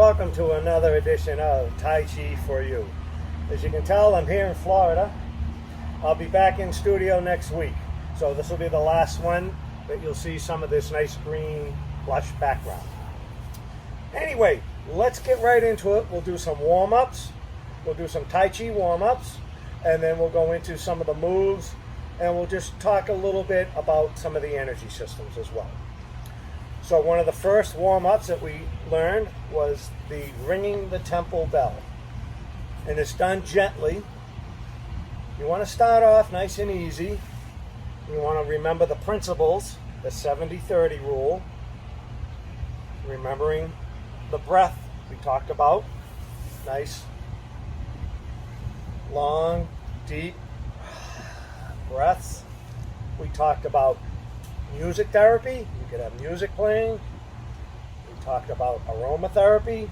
welcome to another edition of Tai Chi For You. As you can tell, I'm here in Florida. I'll be back in studio next week. So this will be the last one that you'll see some of this nice green, lush background. Anyway, let's get right into it. We'll do some warm-ups. We'll do some Tai Chi warm-ups. And then we'll go into some of the moves. And we'll just talk a little bit about some of the energy systems as well. So one of the first warm-ups that we learned was the ringing the temple bell. And it's done gently. You want to start off nice and easy. You want to remember the principles, the 70-30 rule. Remembering the breath we talked about. Nice, long, deep breaths. We talked about music therapy. You could have music playing. We talked about aromatherapy.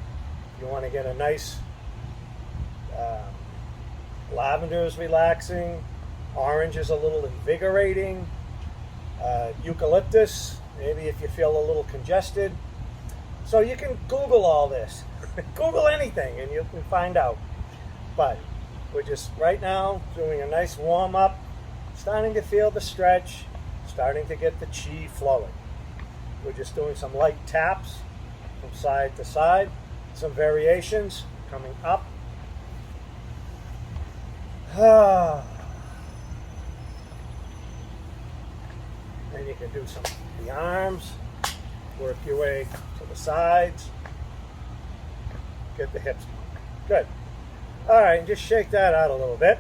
You want to get a nice lavender is relaxing. Orange is a little invigorating. Eucalyptus, maybe if you feel a little congested. So you can Google all this. Google anything and you can find out. But we're just right now doing a nice warm up, starting to feel the stretch, starting to get the chi flowing. We're just doing some light taps from side to side, some variations coming up. And you can do some of the arms, work your way to the sides, get the hips. Good. All right, and just shake that out a little bit.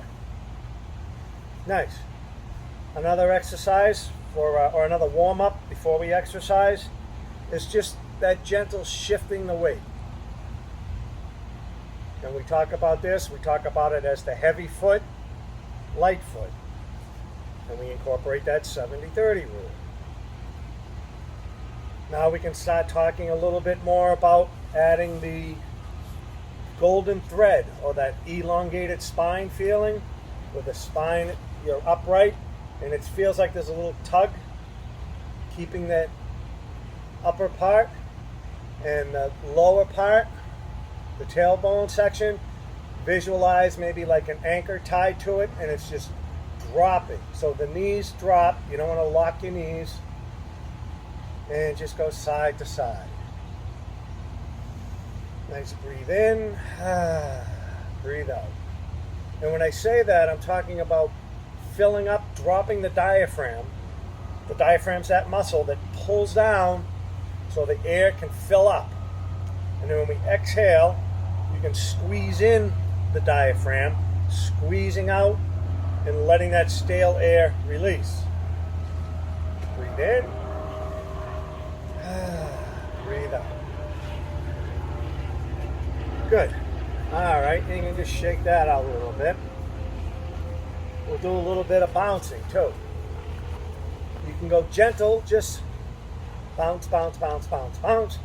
Nice. Another exercise or another warm-up before we exercise is just that gentle shifting the weight. And we talk about this, we talk about it as the heavy foot, light foot. And we incorporate that 70-30 rule. Now we can start talking a little bit more about adding the golden thread or that elongated spine feeling with the spine, you're upright and it feels like there's a little tug keeping that upper part and the lower part, the tailbone section, visualize maybe like an anchor tied to it and it's just dropping. So the knees drop, you don't want to lock your knees, and just go side to side. Nice breathe in, breathe out. And when I say that, I'm talking about filling up, dropping the diaphragm. The diaphragm's that muscle that pulls down so the air can fill up. And then when we exhale, you can squeeze in the diaphragm, squeezing out and letting that stale air release. Breathe in, breathe out. Good. All right, and you can just shake that out a little bit. We'll do a little bit of bouncing too. You can go gentle, just bounce, bounce, bounce, bounce, bounce.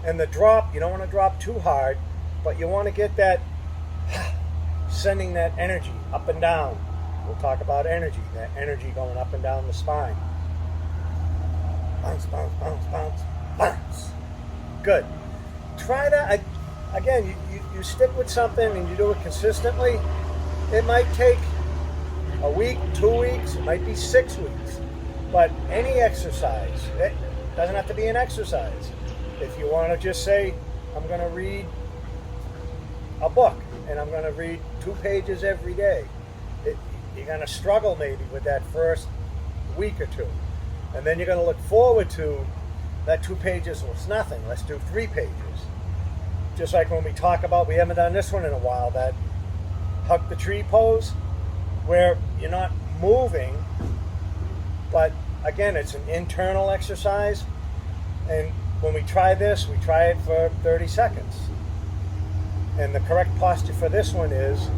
And the drop, you don't want to drop too hard, but you want to get that, sending that energy up and down. We'll talk about energy, that energy going up and down the spine. Bounce, bounce, bounce, bounce, bounce. Good. Try that. Again, you stick with something and you do it consistently. It might take a week, 2 weeks, it might be 6 weeks. But any exercise, it doesn't have to be an exercise. If you want to just say, I'm going to read a book and I'm going to read 2 pages every day, you're going to struggle maybe with that first week or 2. And then you're going to look forward to that 2 pages was nothing. Let's do 3 pages. Just like when we talk about, we haven't done this one in a while, that hug the tree pose, where you're not moving, but again, it's an internal exercise. And when we try this, we try it for 30 seconds. And the correct posture for this one is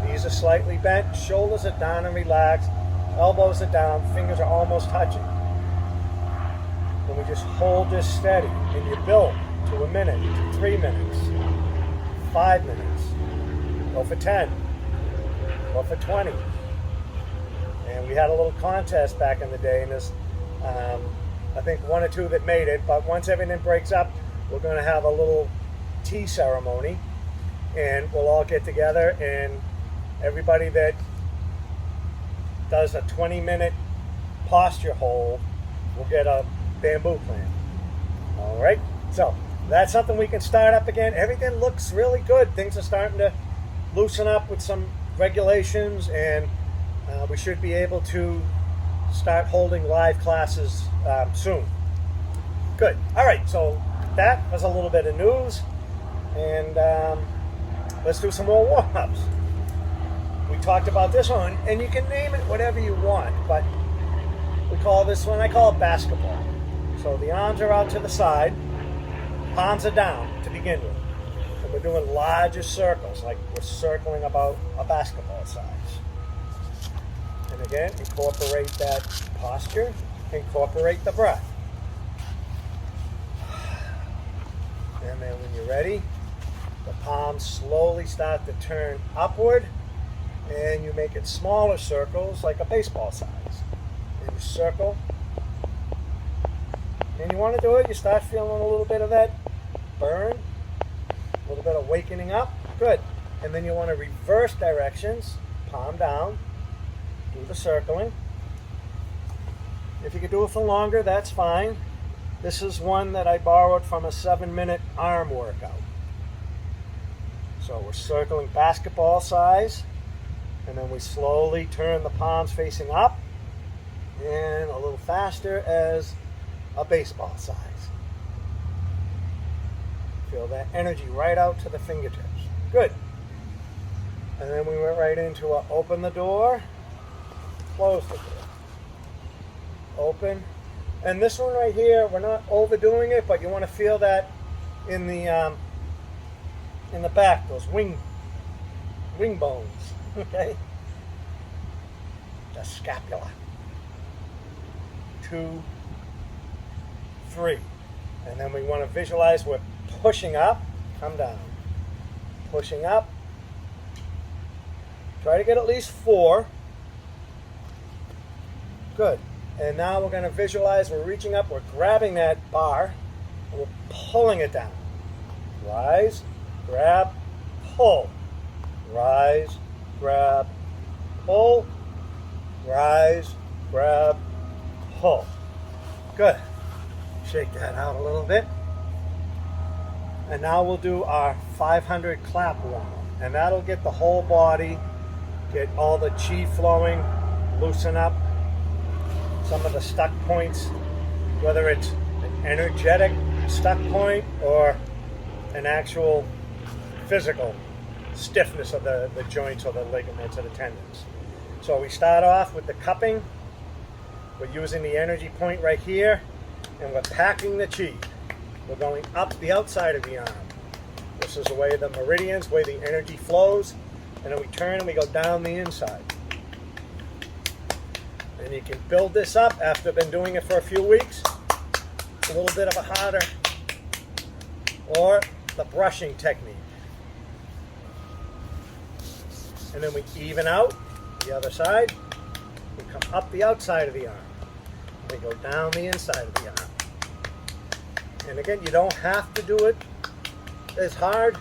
knees are slightly bent, shoulders are down and relaxed, elbows are down, fingers are almost touching. And we just hold this steady, and you build to a minute, to 3 minutes, 5 minutes, go for 10, go for 20. And we had a little contest back in the day, and this I think 1 or 2 that made it, but once everything breaks up, we're going to have a little tea ceremony, and we'll all get together, and everybody that does a 20-minute posture hold will get a bamboo plant. All right, so that's something we can start up again. Everything looks really good. Things are starting to loosen up with some regulations, and we should be able to start holding live classes soon. Good. All right, so that was a little bit of news, and let's do some more warm-ups. We talked about this one, and you can name it whatever you want, but we call this one, I call it basketball. So the arms are out to the side, palms are down to begin with. And we're doing larger circles, like we're circling about a basketball size. And again, incorporate that posture, incorporate the breath. And then when you're ready, the palms slowly start to turn upward, and you make it smaller circles, like a baseball size. And you circle. And you want to do it, you start feeling a little bit of that burn, a little bit of wakening up. Good. And then you want to reverse directions, palm down, do the circling. If you could do it for longer, that's fine. This is one that I borrowed from a 7-minute arm workout. So we're circling basketball size, and then we slowly turn the palms facing up, and a little faster as a baseball size. Feel that energy right out to the fingertips. Good. And then we went right into a open the door, close the door. Open. And this one right here, we're not overdoing it, but you want to feel that in the back, those wing bones, okay? The scapula. 2, 3. And then we want to visualize we're pushing up, come down. Pushing up. Try to get at least 4. Good. And now we're going to visualize we're reaching up, we're grabbing that bar, and we're pulling it down. Rise, grab, pull. Rise, grab, pull. Rise, grab, pull. Good. Shake that out a little bit. And now we'll do our 500 clap warm-up. And that'll get the whole body, get all the chi flowing, loosen up some of the stuck points, whether it's an energetic stuck point or an actual physical stiffness of the joints or the ligaments or the tendons. So we start off with the cupping. We're using the energy point right here, and we're packing the chi. We're going up the outside of the arm. This is the way the meridians, the way the energy flows, and then we turn and we go down the inside. And you can build this up after been doing it for a few weeks. It's a little bit of a harder, or the brushing technique. And then we even out the other side. We come up the outside of the arm. We go down the inside of the arm. And again, you don't have to do it as hard,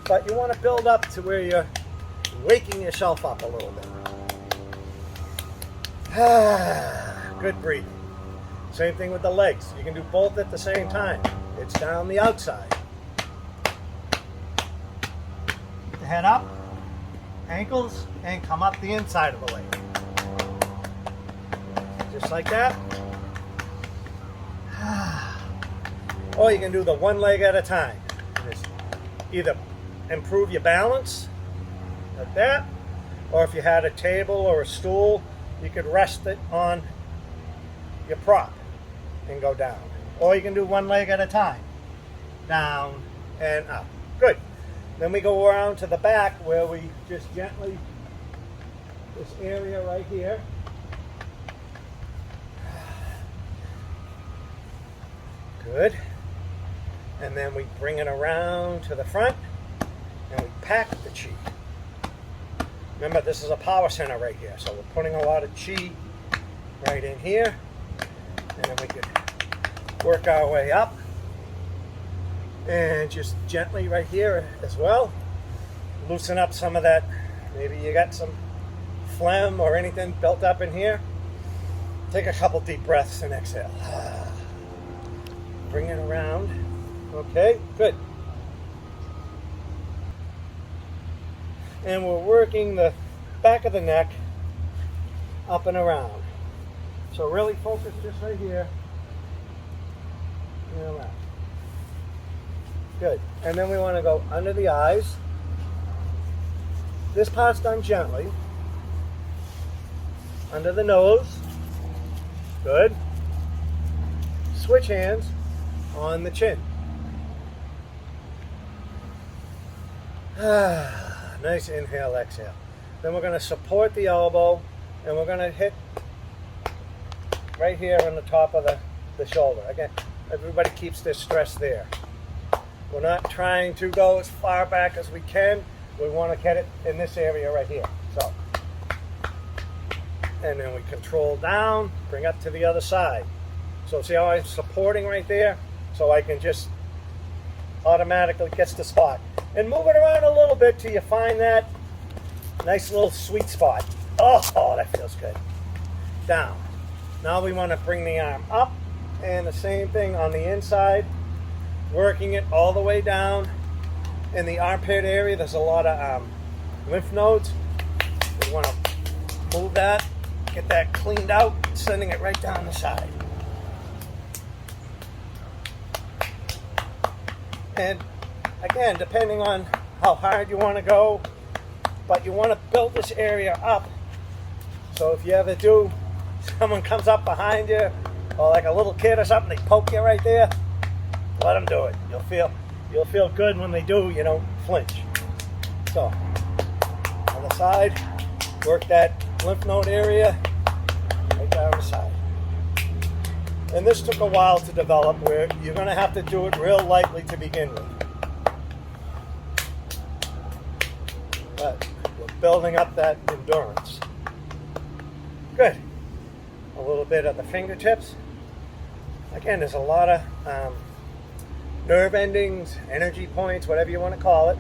but you want to build up to where you're waking yourself up a little bit. Good breathing. Same thing with the legs. You can do both at the same time. It's down the outside. The head up, ankles, and come up the inside of the leg. Just like that. Or you can do the one leg at a time. Just either improve your balance, like that, or if you had a table or a stool, you could rest it on your prop and go down. Or you can do one leg at a time. Down and up. Good. Then we go around to the back where we just gently, this area right here. Good. And then we bring it around to the front and we pack the chi. Remember, this is a power center right here, so we're putting a lot of chi right in here. And then we can work our way up. And just gently right here as well, loosen up some of that. Maybe you got some phlegm or anything built up in here. Take a couple deep breaths and exhale. Bring it around. Okay, good. And we're working the back of the neck up and around. So really focus just right here and around. Good. And then we want to go under the eyes. This part's done gently. Under the nose. Good. Switch hands on the chin. Nice inhale, exhale. Then we're going to support the elbow and we're going to hit right here on the top of the shoulder. Again, everybody keeps their stress there. We're not trying to go as far back as we can. We want to get it in this area right here. So, and then we control down, bring up to the other side. So see how I'm supporting right there? So I can just automatically get the spot. And move it around a little bit till you find that nice little sweet spot. Oh, that feels good. Down. Now we want to bring the arm up, and the same thing on the inside, working it all the way down. In the armpit area, there's a lot of lymph nodes. We want to move that, get that cleaned out, sending it right down the side. And again, depending on how hard you want to go, but you want to build this area up. So if you ever do, someone comes up behind you, or like a little kid or something, they poke you right there, let them do it. You'll feel good when they do, you don't flinch. So, on the side, work that lymph node area, right down the side. And this took a while to develop, where you're going to have to do it real lightly to begin with. But we're building up that endurance. Good. A little bit of the fingertips. Again, there's a lot of nerve endings, energy points, whatever you want to call it.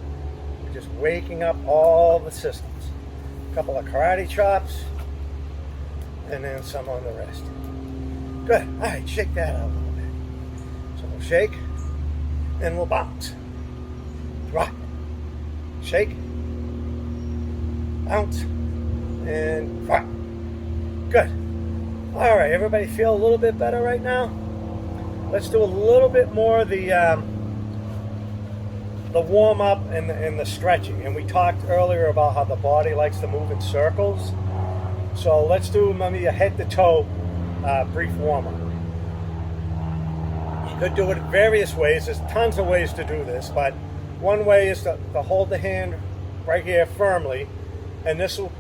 We're just waking up all the systems. A couple of karate chops, and then some on the wrist. Good. All right, shake that out a little bit. So we'll shake, and we'll bounce. Rock. Shake. Bounce. And rock. Good. All right, everybody feel a little bit better right now? Let's do a little bit more of the warm-up and the stretching. And we talked earlier about how the body likes to move in circles. So let's do maybe a head-to-toe brief warm-up. You could do it various ways. There's tons of ways to do this, but one way is to hold the hand right here firmly, and this will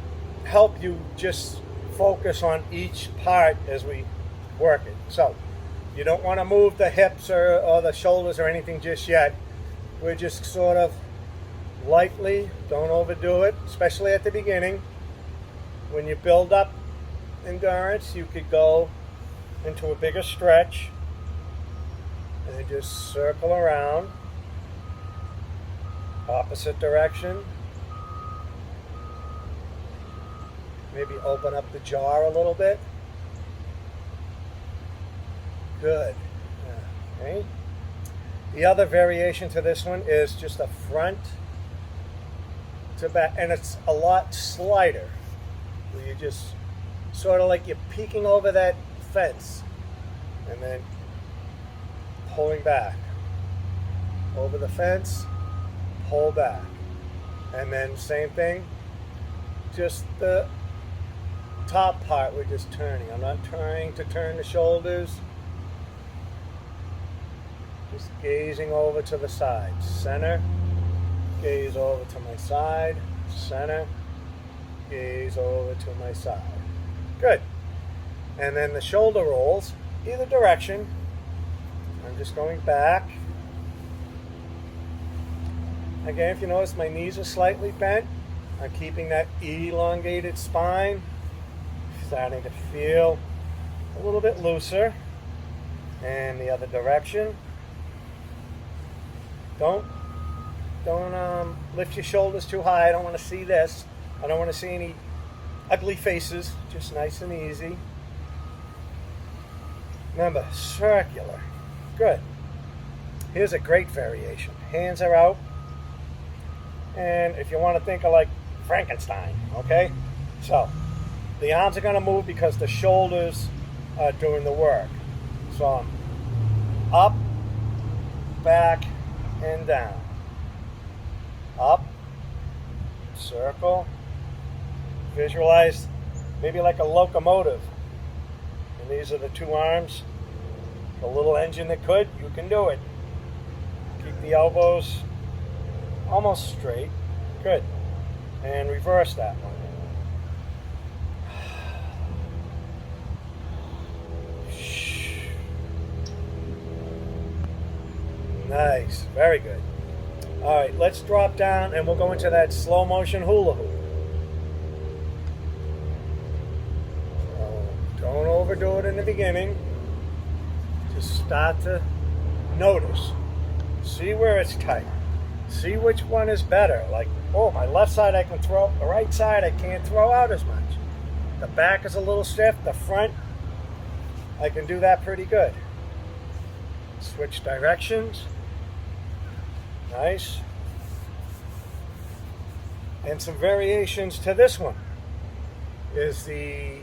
help you just focus on each part as we work it. So you don't want to move the hips or the shoulders or anything just yet. We're just sort of lightly, don't overdo it, especially at the beginning. When you build up endurance, you could go into a bigger stretch and just circle around, opposite direction. Maybe open up the jaw a little bit. Good. Okay. The other variation to this one is just a front to back, and it's a lot slighter, where you just sort of like you're peeking over that fence and then pulling back. Over the fence, pull back. And then same thing, just the top part we're just turning. I'm not trying to turn the shoulders. Just gazing over to the side. Center, gaze over to my side. Center, gaze over to my side. Good. And then the shoulder rolls, either direction. I'm just going back. Again, if you notice, my knees are slightly bent. I'm keeping that elongated spine. Starting to feel a little bit looser. And the other direction. Don't lift your shoulders too high. I don't want to see this. I don't want to see any ugly faces. Just nice and easy. Remember, circular. Good. Here's a great variation. Hands are out. And if you want to think of like Frankenstein, okay? So, the arms are going to move because the shoulders are doing the work. So, I'm up, back, and down. Up, circle, visualize maybe like a locomotive. And these are the two arms. The little engine that could, you can do it. Keep the elbows almost straight. Good. And reverse that one. Nice. Very good. All right, let's drop down and we'll go into that slow motion hula hoop. Don't overdo it in the beginning. Just start to notice. See where it's tight. See which one is better. Like, oh, my left side I can throw, the right side I can't throw out as much. The back is a little stiff. The front, I can do that pretty good. Switch directions. Nice. And some variations to this one is the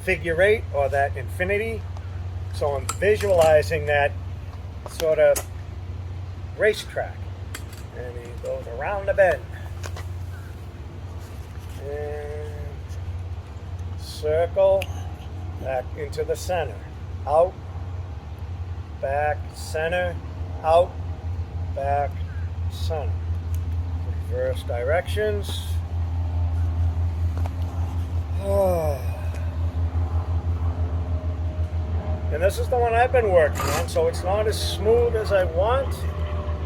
figure eight or that infinity. So I'm visualizing that sort of racetrack. And he goes around the bend. And circle back into the center. Out, back, center, out, back, center. Reverse directions. And this is the one I've been working on, so it's not as smooth as I want.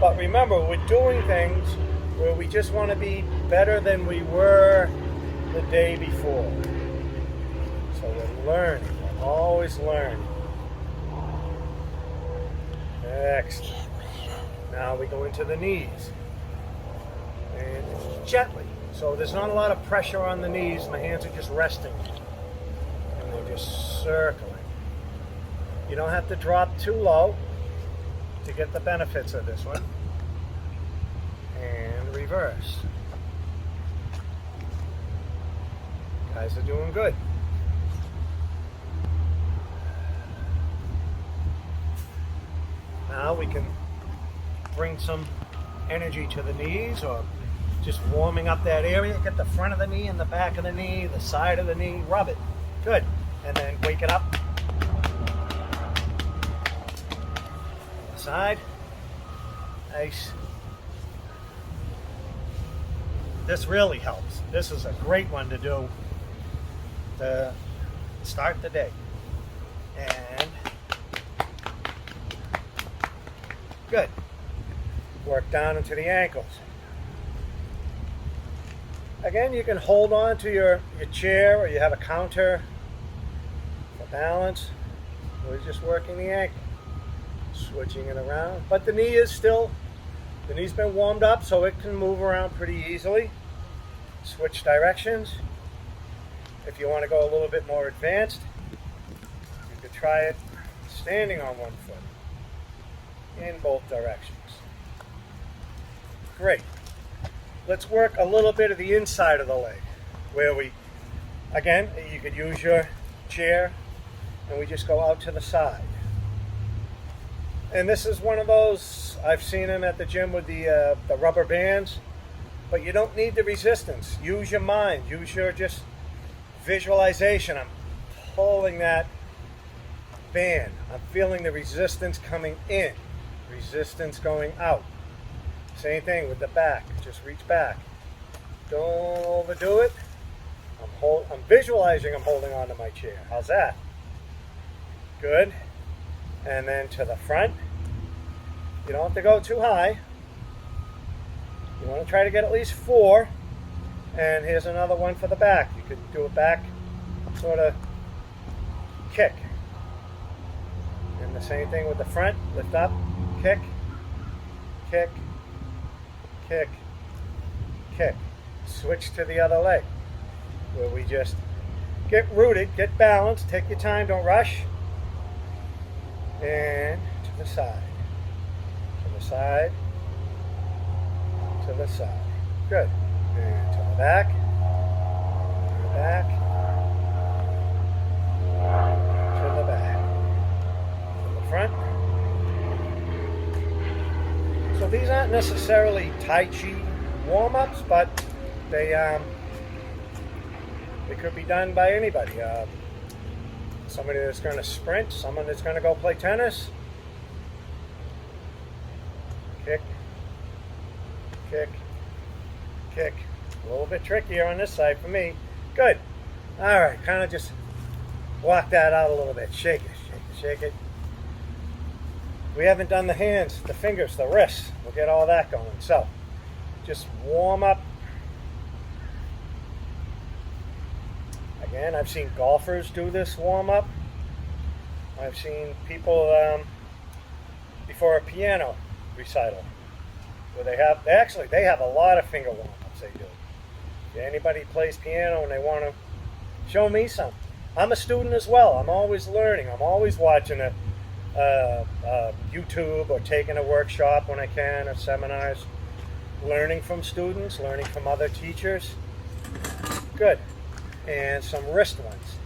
But remember, we're doing things where we just want to be better than we were the day before. So we're learning. We're always learning. Excellent. Now we go into the knees. And gently. So there's not a lot of pressure on the knees. My hands are just resting. And they're just circling. You don't have to drop too low to get the benefits of this one. And reverse. Guys are doing good. Now we can bring some energy to the knees, or just warming up that area. Get the front of the knee and the back of the knee, the side of the knee, rub it. Good. And then wake it up. Side. Nice. This really helps. This is a great one to do to start the day. And good. Work down into the ankles. Again, you can hold on to your chair, or you have a counter for balance. We're just working the ankle. Switching it around. But the knee is still, the knee's been warmed up so it can move around pretty easily. Switch directions. If you want to go a little bit more advanced, you could try it standing on one foot in both directions. Great. Let's work a little bit of the inside of the leg, where we, again, you could use your chair and we just go out to the side. And this is one of those, I've seen them at the gym with the rubber bands, but you don't need the resistance. Use your mind, use your just visualization. I'm pulling that band. I'm feeling the resistance coming in, resistance going out. Same thing with the back, just reach back. Don't overdo it. I'm visualizing I'm holding onto my chair. How's that? Good. And then to the front. You don't have to go too high. You want to try to get at least 4. And here's another one for the back. You could do a back sort of kick. And the same thing with the front. Lift up, kick, kick, kick, kick. Switch to the other leg, where we just get rooted, get balanced, take your time, don't rush. And to the side, to the side, to the side. Good. And to the back, to the back, to the back, to the front. So these aren't necessarily Tai Chi warm-ups, but they could be done by anybody. Somebody that's going to sprint, someone that's going to go play tennis. Kick, kick, kick. A little bit trickier on this side for me. Good. All right, kind of just walk that out a little bit. Shake it, shake it, shake it. We haven't done the hands, the fingers, the wrists. We'll get all that going. So, just warm up. Again, I've seen golfers do this warm up. I've seen people before a piano recital where they have a lot of finger warm ups. They do. If anybody plays piano and they want to show me something, I'm a student as well. I'm always learning. I'm always watching a YouTube or taking a workshop when I can, or seminars, learning from students, learning from other teachers. Good. And some wrist ones.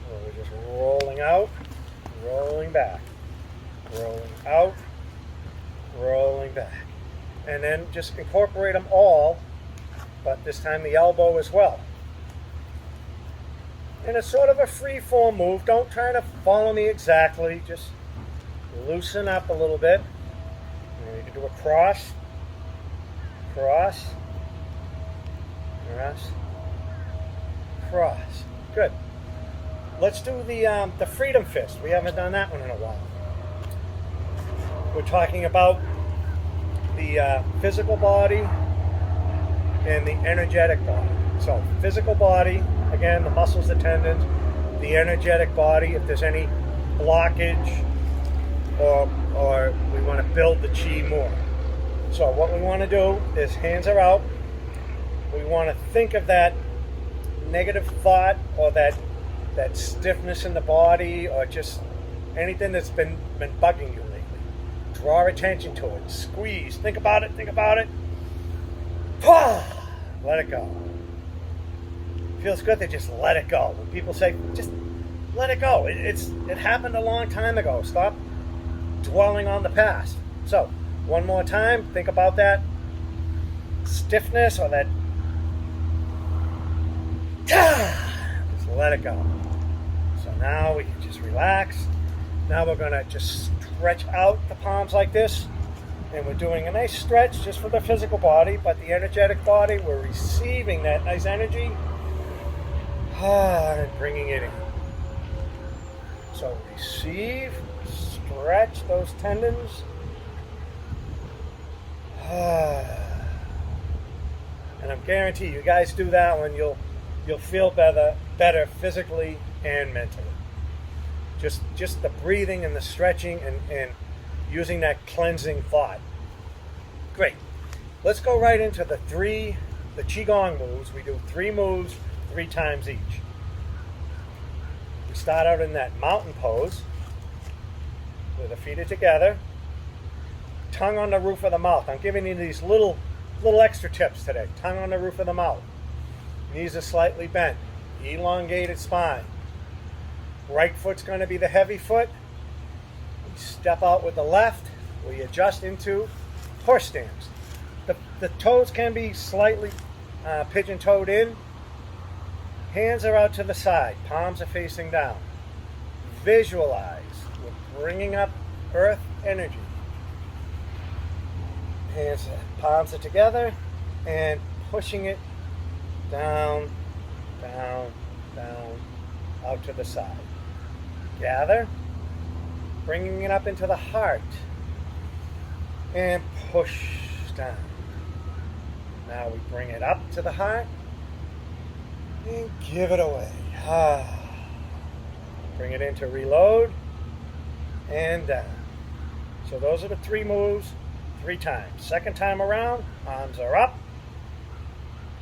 So we're just rolling out, rolling back, rolling out, rolling back. And then just incorporate them all, but this time the elbow as well. And it's sort of a free form move. Don't try to follow me exactly. Just loosen up a little bit. And you can do a cross, cross, cross, cross. Good. Let's do the freedom fist. We haven't done that one in a while. We're talking about the physical body and the energetic body. So physical body, again, the muscles, the tendons, the energetic body, if there's any blockage or we want to build the chi more. So what we want to do is hands are out. We want to think of that negative thought or that stiffness in the body or just anything that's been bugging you lately. Draw attention to it. Squeeze. Think about it. Think about it. Let it go. Feels good to just let it go. When people say, just let it go. It happened a long time ago. Stop dwelling on the past. So, one more time, think about that stiffness or that. Just let it go. So now we can just relax. Now we're going to just stretch out the palms like this. And we're doing a nice stretch just for the physical body, but the energetic body, we're receiving that nice energy. And bringing it in. So receive, stretch those tendons. And I'm guarantee you guys do that one, you'll feel better physically and mentally. Just the breathing and the stretching and using that cleansing thought. Great. Let's go right into the Qigong moves. We do 3 moves 3 times each. We start out in that mountain pose where the feet are together, tongue on the roof of the mouth. I'm giving you these little extra tips today. Tongue on the roof of the mouth. Knees are slightly bent. Elongated spine. Right foot's going to be the heavy foot. We step out with the left. We adjust into horse stance. The toes can be slightly pigeon-toed in. Hands are out to the side. Palms are facing down. Visualize. We're bringing up earth energy. Palms are together and pushing it down, down, down, out to the side. Gather, bringing it up into the heart and push down. Now we bring it up to the heart and give it away. Bring it into reload and down. So those are the 3 moves, 3 times. Second time around, arms are up.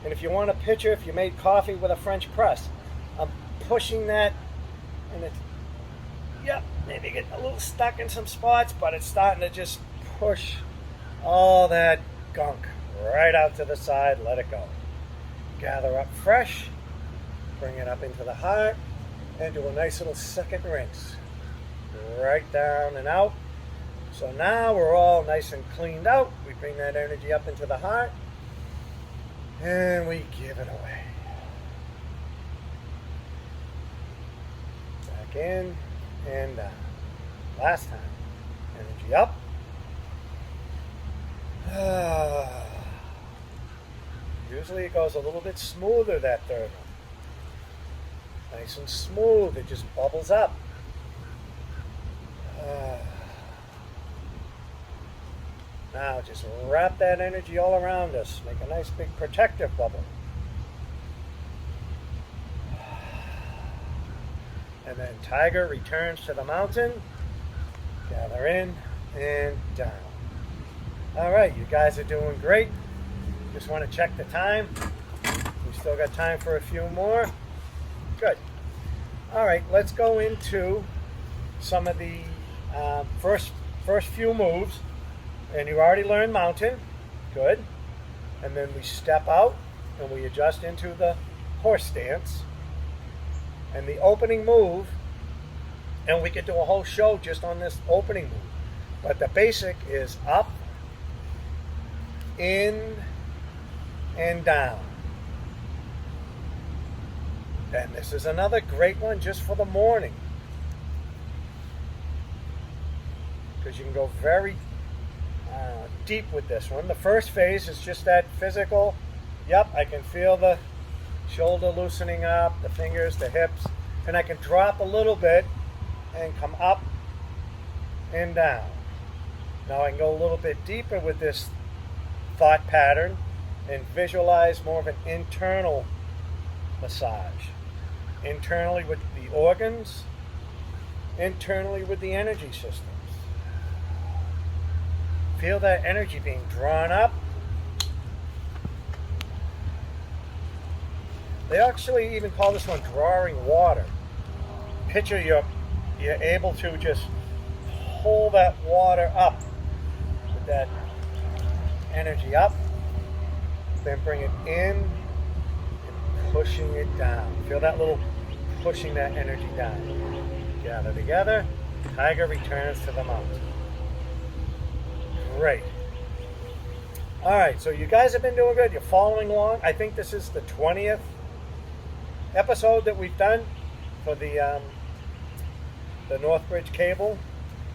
And if you want a picture, if you made coffee with a French press, I'm pushing that, and it's, yep, maybe getting a little stuck in some spots, but it's starting to just push all that gunk right out to the side. Let it go. Gather up fresh, bring it up into the heart, and do a nice little second rinse. Right down and out. So now we're all nice and cleaned out. We bring that energy up into the heart, and we give it away. Back in and down. Last time. Energy up. Usually it goes a little bit smoother, that third one. Nice and smooth. It just bubbles up. Now just wrap that energy all around us. Make a nice big protective bubble. And then tiger returns to the mountain. Gather in and down. All right, you guys are doing great. Just want to check the time. We still got time for a few more. Good. All right, let's go into some of the first few moves. And you already learned mountain. Good. And then we step out and we adjust into the horse stance. And the opening move, and we could do a whole show just on this opening move. But the basic is up, in, and down. And this is another great one just for the morning. Because you can go very deep with this one. The first phase is just that physical. Yep, I can feel the shoulder loosening up, the fingers, the hips, and I can drop a little bit and come up and down. Now I can go a little bit deeper with this thought pattern and visualize more of an internal massage. Internally with the organs, internally with the energy systems. Feel that energy being drawn up. They actually even call this one drawing water. Picture you're able to just hold that water up with that energy up, then bring it in and pushing it down. Feel that little pushing that energy down. Gather together. Tiger returns to the mountain. Great. All right, so you guys have been doing good. You're following along. I think this is the 20th episode that we've done for the Northbridge cable,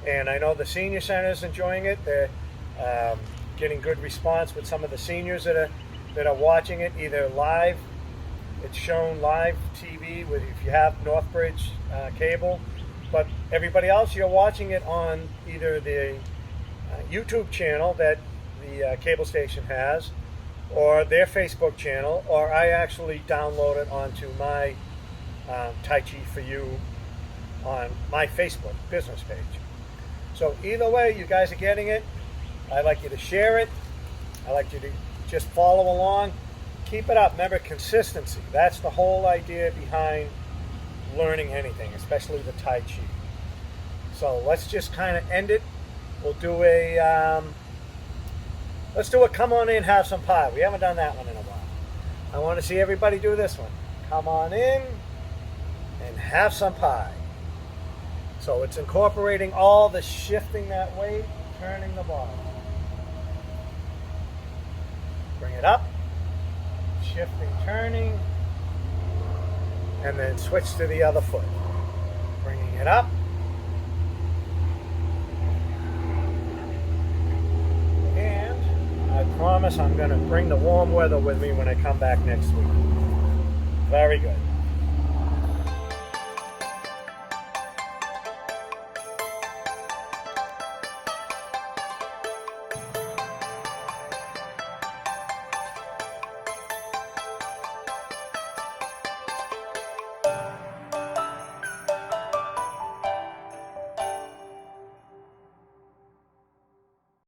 and I know the senior center is enjoying it. They're getting good response with some of the seniors that are watching it either live. It's shown live TV with if you have Northbridge cable, but everybody else, you're watching it on either the YouTube channel that the cable station has, or their Facebook channel, or I actually download it onto my Tai Chi For You on my Facebook business page. So either way, you guys are getting it. I'd like you to share it. I'd like you to just follow along. Keep it up. Remember, consistency. That's the whole idea behind learning anything, especially the Tai Chi. So let's just kind of end it. We'll do let's do a come on in, have some pie. We haven't done that one in a while. I want to see everybody do this one. Come on in and have some pie. So it's incorporating all the shifting that weight, turning the body. Bring it up, shifting, turning, and then switch to the other foot. Bringing it up. I promise I'm going to bring the warm weather with me when I come back next week. Very good.